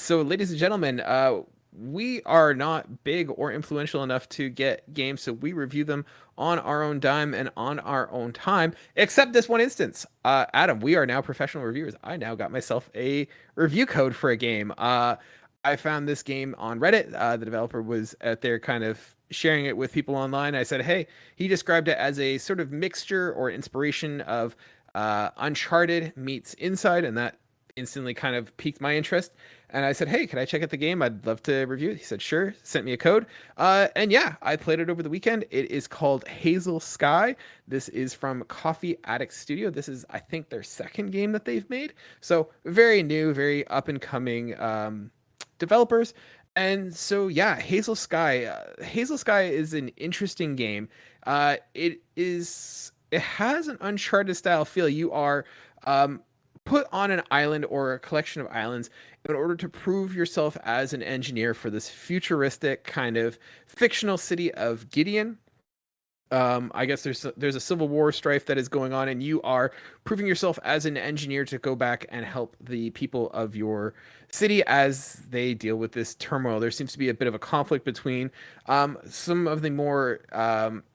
So, ladies and gentlemen, we are not big or influential enough to get games, so we review them on our own dime and on our own time, except this one instance. Adam, we are now professional reviewers. I now got myself a review code for a game. I found this game on Reddit. The developer was out there kind of sharing it with people online. I said, hey, he described it as a sort of mixture or inspiration of Uncharted meets Inside, and that instantly kind of piqued my interest. And I said, hey, can I check out the game? I'd love to review it. He said, sure. Sent me a code. And yeah, I played it over the weekend. It is called Hazel Sky. This is from Coffee Addict Studio. This is, I think, their second game that they've made. So very new, very up and coming developers. And so, yeah, Hazel Sky. Hazel Sky is an interesting game. It has an Uncharted style feel. You are put on an island or a collection of islands in order to prove yourself as an engineer for this futuristic kind of fictional city of Gideon. I guess there's a civil war strife that is going on, and you are proving yourself as an engineer to go back and help the people of your city as they deal with this turmoil. There seems to be a bit of a conflict between some of the more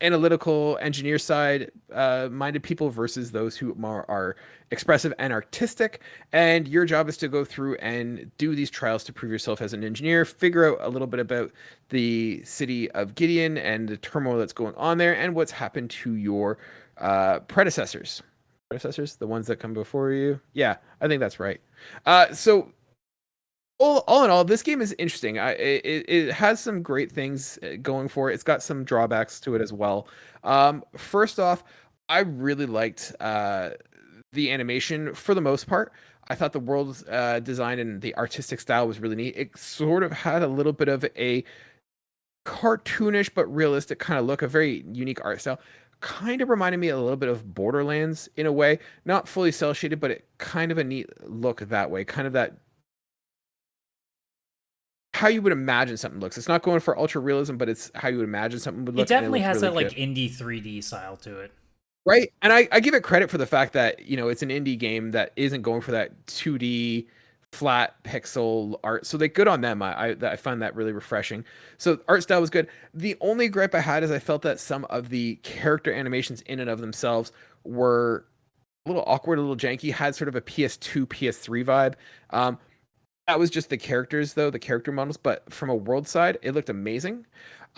analytical engineer side minded people versus those who are expressive and artistic. And your job is to go through and do these trials to prove yourself as an engineer, figure out a little bit about the city of Gideon and the turmoil that's going on there, and what's happened to your predecessors. Predecessors, the ones that come before you. Yeah, I think that's right. So all in all, this game is interesting. It has some great things going for it. It's got some drawbacks to it as well. First off, I really liked the animation for the most part. I thought the world design and the artistic style was really neat. It sort of had a little bit of a cartoonish but realistic kind of look, a very unique art style. Kind of reminded me a little bit of Borderlands in a way, not fully cel shaded, but it kind of a neat look that way, kind of that how you would imagine something looks. It's not going for ultra realism, but it's how you would imagine something would It look, and it definitely looks has really that like good. indie 3D style to it. Right. And I give it credit for the fact that, it's an indie game that isn't going for that 2D flat pixel art. So they good on them. I find that really refreshing. So art style was good. The only gripe I had is I felt that some of the character animations in and of themselves were a little awkward, a little janky, had sort of a PS2, PS3 vibe. That was just the characters, though, the character models. But from a world side, it looked amazing.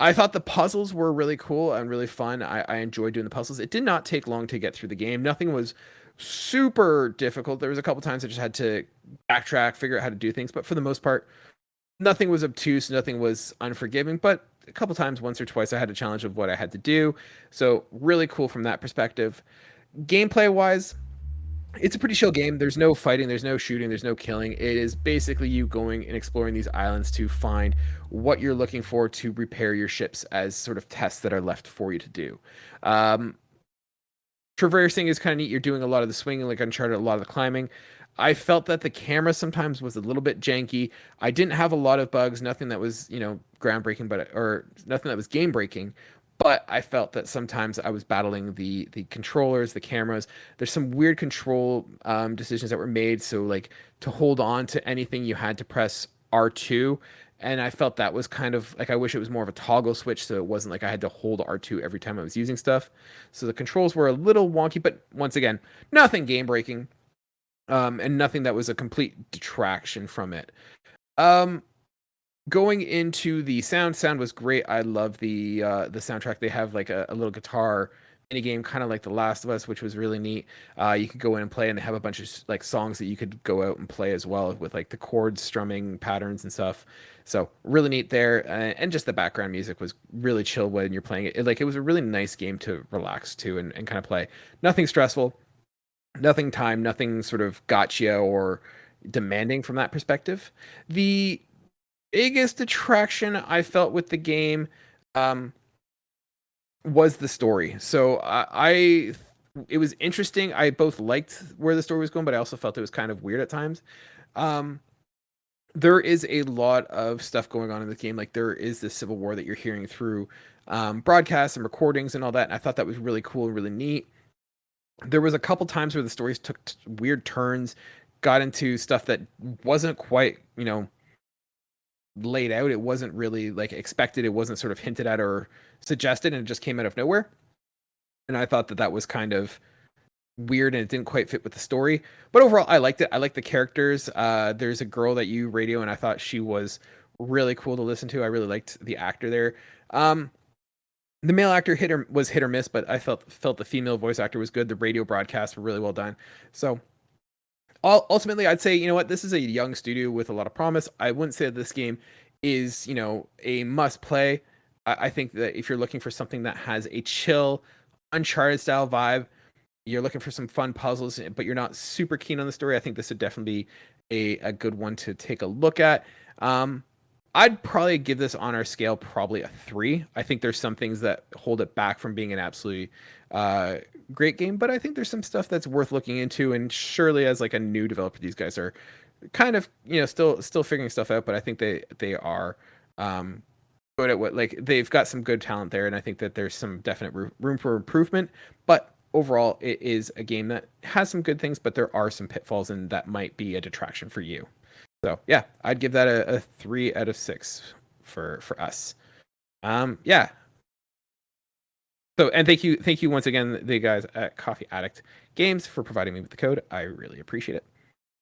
I thought the puzzles were really cool and really fun. I enjoyed doing the puzzles. It did not take long to get through the game. Nothing was super difficult. There was a couple times I just had to backtrack, figure out how to do things. But for the most part, nothing was obtuse, nothing was unforgiving. But a couple times, once or twice, I had a challenge of what I had to do. So really cool from that perspective. Gameplay wise, it's a pretty chill game. There's no fighting, there's no shooting, there's no killing. It is basically you going and exploring these islands to find what you're looking for to repair your ships as sort of tests that are left for you to do. Um, Traversing is kind of neat. You're doing a lot of the swinging, like Uncharted, a lot of the climbing. I felt that the camera sometimes was a little bit janky. I didn't have a lot of bugs, nothing that was, groundbreaking, or nothing that was game breaking. But I felt that sometimes I was battling the controllers, the cameras. There's some weird control decisions that were made. So like to hold on to anything, you had to press R2, and I felt that was kind of like I wish it was more of a toggle switch, so it wasn't like I had to hold R2 every time I was using stuff. So the controls were a little wonky, but once again, nothing game breaking, and nothing that was a complete detraction from it. Um, Going into the sound was great. I love the soundtrack. They have like a little guitar mini game, kind of like The Last of Us, which was really neat. You could go in and play, and they have a bunch of like songs that you could go out and play as well with like the chord strumming patterns and stuff. So really neat there, and just the background music was really chill when you're playing it. Like it was a really nice game to relax to and kind of play. Nothing stressful, nothing time, nothing sort of gotcha or demanding from that perspective. The biggest attraction I felt with the game um, was the story. So it was interesting. I both liked where the story was going, but I also felt it was kind of weird at times. Um, there is a lot of stuff going on in the game. Like there is this civil war that you're hearing through broadcasts and recordings and all that. And I thought that was really cool and really neat. There was a couple times where the stories took weird turns, got into stuff that wasn't quite, laid out. It wasn't really like expected. It wasn't sort of hinted at or suggested, and it just came out of nowhere. And I thought that that was kind of weird, and it didn't quite fit with the story. But overall, I liked it. I liked the characters. There's a girl that you radio, and I thought she was really cool to listen to. I really liked the actor there. The male actor was hit or miss, but I felt the female voice actor was good. The radio broadcasts were really well done. So ultimately, I'd say, you know what, this is a young studio with a lot of promise. I wouldn't say that this game is, you know, a must play. I think that if you're looking for something that has a chill, Uncharted style vibe, you're looking for some fun puzzles, but you're not super keen on the story, I think this would definitely be a good one to take a look at. I'd probably give this on our scale probably a 3. I think there's some things that hold it back from being an absolutely great game, but I think there's some stuff that's worth looking into. And surely, as like a new developer, these guys are kind of, you know, still figuring stuff out. But I think they are good at what, like, they've got some good talent there, and I think that there's some definite room for improvement. But overall, it is a game that has some good things, but there are some pitfalls, and that might be a detraction for you. So yeah, I'd give that a 3 out of 6 for us. Yeah. So, and thank you once again, the guys at Coffee Addict Games, for providing me with the code. I really appreciate it.